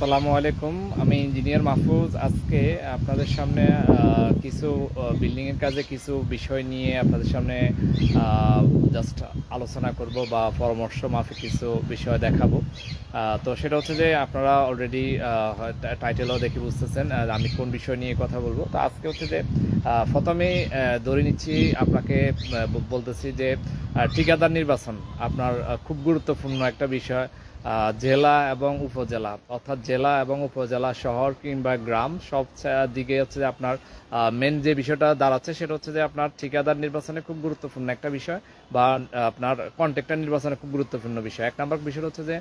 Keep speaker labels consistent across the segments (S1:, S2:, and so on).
S1: আসসালামু আলাইকুম। আমি ইঞ্জিনিয়ার মাহফুজ। আজকে আপনাদের সামনে কিছু বিল্ডিংয়ের কাজে কিছু বিষয় নিয়ে আপনাদের সামনে জাস্ট আলোচনা করব বা পরামর্শ মাফিক কিছু বিষয় দেখাবো। তো সেটা হচ্ছে যে আপনারা অলরেডি টাইটেলও দেখে বুঝতেছেন আমি কোন বিষয় নিয়ে কথা বলবো। তো আজকে হচ্ছে যে প্রথমেই ধরে নিচ্ছি আপনাকে বলতেছি যে ঠিকাদার নির্বাচন আপনার খুব গুরুত্বপূর্ণ একটা বিষয়। জেলা এবং উপজেলা, অর্থাৎ জেলা এবং উপজেলা, শহর কিংবা গ্রাম, সব দিকে হচ্ছে যে আপনার মেন যে বিষয়টা দাঁড়াচ্ছে সেটা হচ্ছে যে আপনার ঠিকাদার নির্বাচনে খুব গুরুত্বপূর্ণ একটা বিষয়, বা আপনার কন্ট্রাক্টর নির্বাচনে খুব গুরুত্বপূর্ণ বিষয়। এক নম্বর বিষয় হচ্ছে যে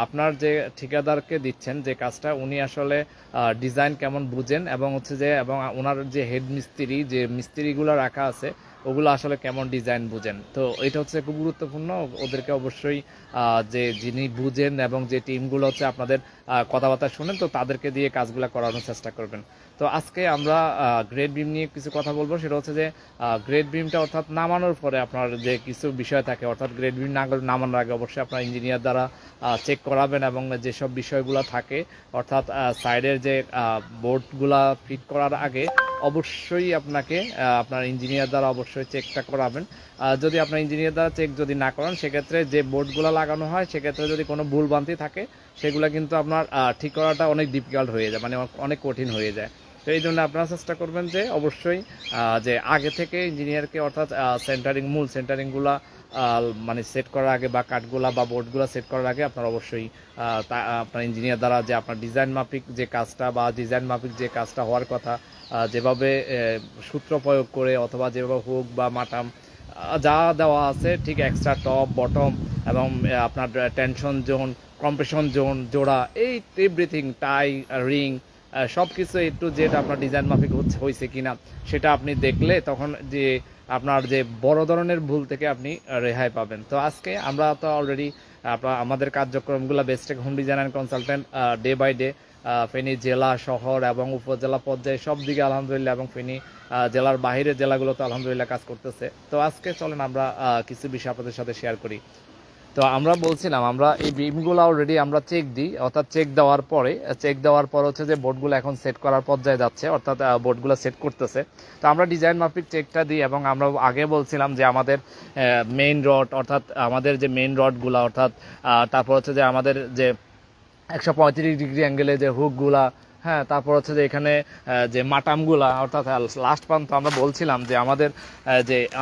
S1: আপনার যে ঠিকাদারকে দিচ্ছেন যে কাজটা, উনি আসলে ডিজাইন কেমন বুঝেন, এবং হচ্ছে যে এবং ওনার যে হেড মিস্ত্রি, যে মিস্ত্রিগুলো রাখা আছে ওগুলো আসলে কেমন ডিজাইন বুঝেন। তো এটা হচ্ছে খুব গুরুত্বপূর্ণ। ওদেরকে অবশ্যই যে যিনি বুঝেন এবং যে টিমগুলো হচ্ছে আপনাদের কথাবার্তা শুনেন, তো তাদেরকে দিয়ে কাজগুলো করানোর চেষ্টা করবেন। তো আজকে আমরা গ্রেড বিম নিয়ে কিছু কথা বলবো। সেটা হচ্ছে যে গ্রেড বিমটা অর্থাৎ নামানোর পরে আপনার যে কিছু বিষয় থাকে, অর্থাৎ গ্রেড বিম নামানোর আগে অবশ্যই আপনার ইঞ্জিনিয়ার দ্বারা চেক করাবেন, এবং যেসব বিষয়গুলো থাকে অর্থাৎ সাইডের যে বোর্ডগুলা ফিট করার আগে অবশ্যই আপনাকে আপনার ইঞ্জিনিয়ার দ্বারা অবশ্যই চেকটা করাবেন। যদি আপনার ইঞ্জিনিয়ার দ্বারা চেক যদি না করেন, সেক্ষেত্রে যে বোর্ডগুলো লাগানো হয় সেক্ষেত্রে যদি কোনো ভুলভ্রান্তি থাকে সেগুলো কিন্তু আপনার ঠিক করাটা অনেক ডিফিকাল্ট হয়ে যায়, মানে অনেক কঠিন হয়ে যায়। তো এই জন্য আপনারা চেষ্টা করবেন যে অবশ্যই যে আগে থেকে ইঞ্জিনিয়ারকে, অর্থাৎ মূল সেন্টারিংগুলো মানে সেট করার আগে, বা কাঠগুলা বা বোর্ডগুলো সেট করার আগে আপনার অবশ্যই আপনার ইঞ্জিনিয়ার দ্বারা যে আপনার ডিজাইন মাফিক যে কাজটা, বা ডিজাইন মাফিক যে কাজটা হওয়ার কথা, যেভাবে সূত্র প্রয়োগ করে অথবা যেভাবে হুক বা মাটাম যা দেওয়া আছে, ঠিক এক্সট্রা টপ বটম এবং আপনার টেনশন জোন, কম্প্রেশন জোন, জোড়া, এই এভরিথিং, টাই, রিং, সব কিছু একটু যেটা আপনার ডিজাইন মাফিক হয়েছে কিনা সেটা আপনি দেখলে তখন যে আপনার যে বড় ধরনের ভুল থেকে আপনি রেহাই পাবেন। তো আজকে আমরা তো অলরেডি আমাদের কার্যক্রমগুলো Bestech home design and consultant day by day Feni জেলা, শহর এবং উপজেলা পর্যায়ে সব দিকে আলহামদুলিল্লাহ, এবং ফেনী জেলার বাইরের জেলাগুলোতে আলহামদুলিল্লাহ কাজ করতেছে। তো আজকে চলেন আমরা কিছু বিষয় আপনাদের সাথে শেয়ার করি। তো আমরা বলছিলাম, আমরা এই বিমগুলো অলরেডি আমরা চেক দিই, অর্থাৎ চেক দেওয়ার পর হচ্ছে যে বোর্ডগুলো এখন সেট করার পর্যায়ে যাচ্ছে, অর্থাৎ বোর্ডগুলো সেট করতেছে। তো আমরা ডিজাইন মাফিক চেকটা দিই, এবং আমরা আগে বলছিলাম যে আমাদের মেইন রড, অর্থাৎ আমাদের যে মেইন রডগুলো, অর্থাৎ তারপর হচ্ছে যে আমাদের যে 135 ডিগ্রি অ্যাঙ্গেলে যে হুকগুলা, হ্যাঁ, তারপর হচ্ছে যে এখানে যে মাটামগুলা, অর্থাৎ লাস্ট পর্যন্ত আমরা বলছিলাম যে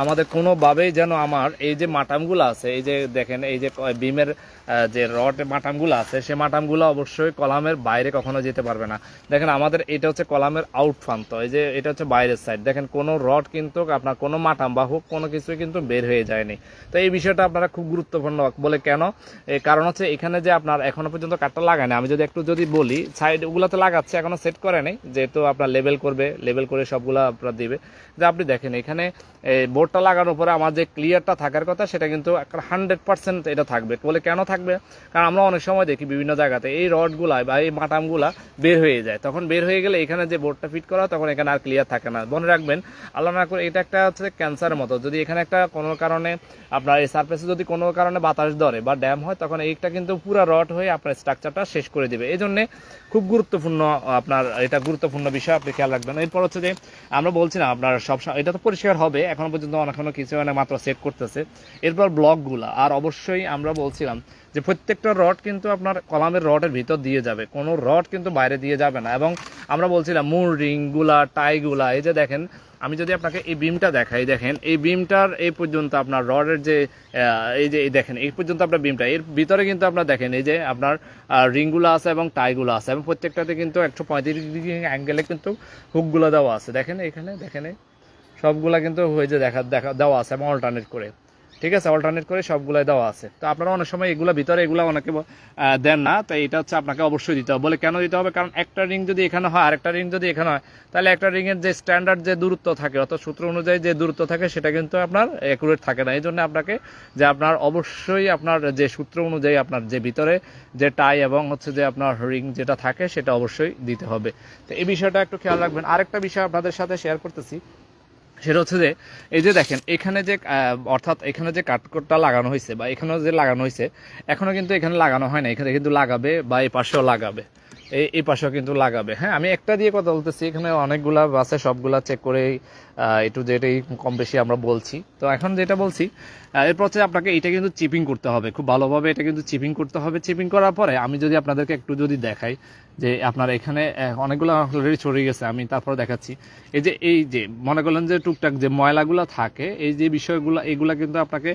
S1: আমাদের কোনোভাবেই যেন আমার এই যে মাটামগুলো আছে, এই যে দেখেন এই যে বিমের যে রড মাটামগুলো আছে, সে মাটামগুলো অবশ্যই কলামের বাইরে কখনো যেতে পারবে না। দেখেন আমাদের এটা হচ্ছে কলামের আউট প্রান্ত, এই যে এটা হচ্ছে বাইরের সাইড, দেখেন কোনো রড কিন্তু আপনার কোনো মাটাম বা হুক কোনো কিছুই কিন্তু বের হয়ে যায়নি। তো এই বিষয়টা আপনারা খুব গুরুত্বপূর্ণ বলে কেন, কারণ হচ্ছে এখানে যে আপনার এখনো পর্যন্ত কাঠটা লাগায় না, আমি যদি একটু যদি বলি, সাইড ওগুলোতে লাগাচ্ছে, এখনো সেট করে নেই, যেহেতু আপনার লেবেল করে সবগুলো আপনার দিবে। যে আপনি দেখেন এখানে বোর্ডটা লাগানোর পরে আমার যে ক্লিয়ারটা থাকার কথা সেটা কিন্তু 100% এটা থাকবে। বলে কেন থাকবে, কারণ আমরা অনেক সময় দেখি বিভিন্ন জায়গাতে এই রডগুলা বা এই মাটামগুলা বের হয়ে যায়, তখন বের হয়ে গেলে এখানে যে বোর্ডটা ফিট করা তখন এখানে আর ক্লিয়ার থাকে না। মনে রাখবেন, আল্লাহ না করে, এটা একটা হচ্ছে ক্যান্সারের মতো, যদি এখানে একটা কোনো কারণে আপনার এই সারফেসে যদি কোনো কারণে বাতাস ধরে বা ড্যাম হয়, তখন এইটা কিন্তু পুরো রড হয়ে আপনার স্ট্রাকচারটা শেষ করে দিবে। এই জন্যে খুব গুরুত্বপূর্ণ, আপনার এটা গুরুত্বপূর্ণ বিষয়, আপনি খেয়াল রাখবেন। এরপর হচ্ছে যে আমরা বলছিলাম আপনার সব এটা তো পরিষ্কার হবে, এখনো পর্যন্ত এখনো কিছু মাত্র সেট করতেছে। এরপর ব্লকগুলা, আর অবশ্যই আমরা বলছিলাম যে প্রত্যেকটা রড কিন্তু আপনার কলামের রডের ভিতর দিয়ে যাবে, কোনো রড কিন্তু বাইরে দিয়ে যাবে না। এবং আমরা বলছিলাম মূল রিংগুলা, টাইগুলা, এই যে দেখেন, আমি যদি আপনাকে এই বিমটা দেখাই, দেখেন এই বিমটার এই পর্যন্ত আপনার রডের যে এই যে দেখেন এই পর্যন্ত আপনার বিমটা, এর ভিতরে কিন্তু আপনার দেখেন এই যে আপনার রিংগুলো আছে এবং টাইগুলো আছে, এবং প্রত্যেকটাতে কিন্তু 135 ডিগ্রি অ্যাঙ্গেলে কিন্তু হুকগুলো দেওয়া আছে। দেখেন এখানে, দেখেন সবগুলা কিন্তু হয়ে যে দেওয়া আছে, এবং অল্টারনেট করে, ঠিক আছে, অল্টারনেট করে সবগুলাই দেওয়া আছে। তো আপনারা অনেক সময় এগুলো ভিতরে এগুলো অনেকে দেন না, তো এটা হচ্ছে আপনাকে অবশ্যই দিতে হবে। বলে কেন দিতে হবে, কারণ একটা রিং যদি এখানে হয় আর একটা রিং যদি এখানে হয়, তাহলে একটা রিংয়ের যে স্ট্যান্ডার্ড যে দূরত্ব থাকে, অর্থাৎ সূত্র অনুযায়ী যে দূরত্ব থাকে, সেটা কিন্তু আপনার অ্যাকুরেট থাকে না। এই জন্য আপনাকে যে আপনার অবশ্যই আপনার যে সূত্র অনুযায়ী আপনার যে ভিতরে যে টাই এবং হচ্ছে যে আপনার রিং যেটা থাকে সেটা অবশ্যই দিতে হবে। তো এই বিষয়টা একটু খেয়াল রাখবেন। আরেকটা বিষয় আপনাদের সাথে শেয়ার করতেছি, সেটা হচ্ছে যে এই যে দেখেন এখানে যে অর্থাৎ এখানে যে কাঠকোটটা লাগানো হয়েছে বা এখানেও যে লাগানো হয়েছে, এখনো কিন্তু এখানে লাগানো হয় না, এখানে কিন্তু লাগাবে বা এই পাশেও লাগাবে। এই পাশেও কিন্তু লাগাবে। হ্যাঁ, আমি একটা দিয়ে কথা বলতেছি, এখানে অনেকগুলা আছে, সবগুলা চেক করে একটু যেটাই কম বেশি আমরা বলছি। তো এখন যেটা বলছি, এরপর হচ্ছে আপনাকে এটা কিন্তু চিপিং করতে হবে খুব ভালোভাবে, এটা কিন্তু চিপিং করতে হবে। চিপিং করার পরে আমি যদি আপনাদেরকে একটু যদি দেখাই যে আপনার এখানে অনেকগুলো অলরেডি ছড়িয়ে গেছে, আমি তারপর দেখাচ্ছি। এই যে মনে করলেন যে টুকটাক যে ময়লাগুলো থাকে, এই যে বিষয়গুলো, এগুলা কিন্তু আপনাকে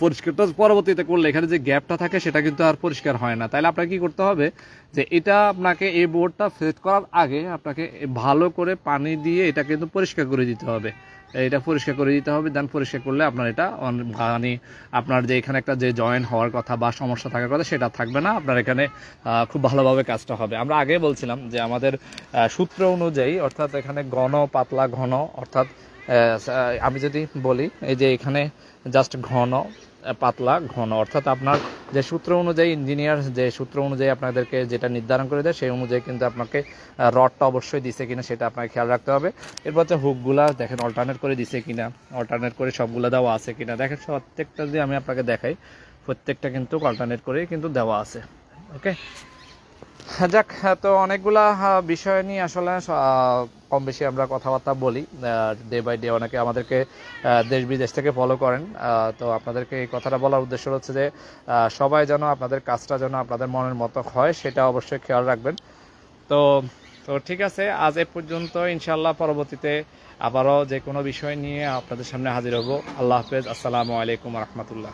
S1: পরিষ্কার তো পরবর্তীতে করলে এখানে যে গ্যাপটা থাকে সেটা কিন্তু আর পরিষ্কার হয় না। তাহলে আপনাকে কি করতে হবে, যে এটা আপনাকে এই বোর্ডটা সেট করার আগে আপনাকে ভালো করে পানি দিয়ে এটা কিন্তু পরিষ্কার করে দিতে হবে। এটা পরিষ্কার করে দিতে হবে, দেন পরিষ্কার করলে আপনার এটা মানে আপনার যে এখানে একটা যে জয়েন হওয়ার কথা বা সমস্যা থাকার কথা সেটা থাকবে না, আপনার এখানে খুব ভালোভাবে কাজটা হবে। আমরা আগে বলছিলাম যে আমাদের সূত্র অনুযায়ী, অর্থাৎ এখানে ঘন পাতলা ঘন, অর্থাৎ আমি যদি বলি এই যে এখানে জাস্ট ঘন পাতলা ঘন, অর্থাৎ আপনার যে সূত্র অনুযায়ী ইঞ্জিনিয়ার যে সূত্র অনুযায়ী আপনাদেরকে যেটা নির্ধারণ করে দেয় সেই অনুযায়ী কিন্তু আপনাকে রডটা অবশ্যই দিছে কিনা সেটা আপনাকে খেয়াল রাখতে হবে। এরপর হচ্ছে হুকগুলা দেখেন অল্টারনেট করে দিছে কিনা, অল্টারনেট করে সবগুলো দেওয়া আছে কিনা দেখেন। প্রত্যেকটা যদি আমি আপনাকে দেখাই, প্রত্যেকটা কিন্তু অল্টারনেট করে কিন্তু দেওয়া আছে। ওকে, যাক, তো অনেকগুলা বিষয় নিয়ে আসলে কম বেশি আমরা কথাবার্তা বলি ডে বাই ডে। অনেকে আমাদেরকে দেশ বিদেশ থেকে ফলো করেন। তো আপনাদেরকে এই কথাটা বলার উদ্দেশ্য হচ্ছে যে সবাই যেন আপনাদের কাজটা যেন আপনাদের মনের মতো হয় সেটা অবশ্যই খেয়াল রাখবেন। তো তো ঠিক আছে, আজ এ পর্যন্ত। ইনশাল্লাহ পরবর্তীতে আবারও যে কোনো বিষয় নিয়ে আপনাদের সামনে হাজির হব। আল্লাহ হাফেজ, আসসালামু আলাইকুম রহমতুল্লাহ।